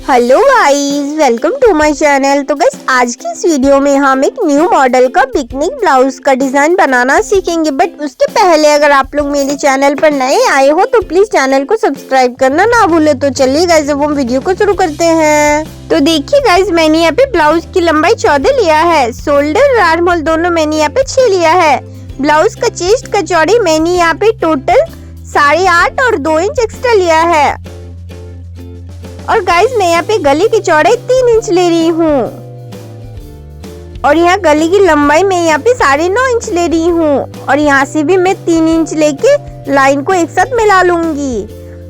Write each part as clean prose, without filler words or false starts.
Hello guys, welcome to my channel. तो guys आज की इस वीडियो में हम एक न्यू मॉडल का पिकनिक ब्लाउज का डिजाइन बनाना सीखेंगे। बट उसके पहले अगर आप लोग मेरे चैनल पर नए आए हो तो प्लीज चैनल को सब्सक्राइब करना ना भूले। तो चलिए गाइस अब हम वीडियो को शुरू करते हैं। तो देखिए गाइस, मैंने यहाँ पे ब्लाउज की लंबाई 14 लिया है। शोल्डर और आर्म होल दोनों मैंने यहाँ पे 6 लिया है। ब्लाउज का चेस्ट का चौड़ाई मैंने यहाँ पे टोटल 8.5 और 2 इंच एक्स्ट्रा लिया है। और गाइस मैं यहाँ पे गले की चौड़ाई 3 इंच ले रही हूँ और यहाँ गले की लंबाई मैं यहाँ पे 9.5 इंच ले रही हूँ और यहाँ से भी मैं 3 इंच लेके लाइन को एक साथ मिला लूंगी।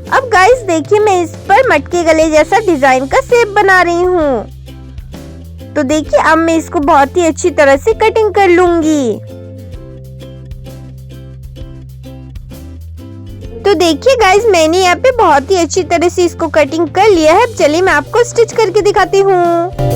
अब गाइस देखिए, मैं इस पर मटके गले जैसा डिजाइन का शेप बना रही हूँ। तो देखिए अब मैं इसको बहुत ही अच्छी तरह से कटिंग कर लूंगी। तो देखिए गाइस, मैंने यहाँ पे बहुत ही अच्छी तरह से इसको कटिंग कर लिया है। चलिए मैं आपको स्टिच करके दिखाती हूँ।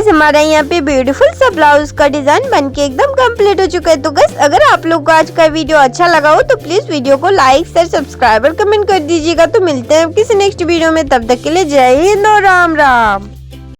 हमारा यहाँ पे ब्यूटीफुल सा ब्लाउज का डिजाइन बनके एकदम कंप्लीट हो चुका है। तो गाइस अगर आप लोग को आज का वीडियो अच्छा लगा हो तो प्लीज वीडियो को लाइक शेयर सब्सक्राइब और कमेंट कर दीजिएगा। तो मिलते हैं किसी नेक्स्ट वीडियो में, तब तक के लिए जय हिंद और राम राम।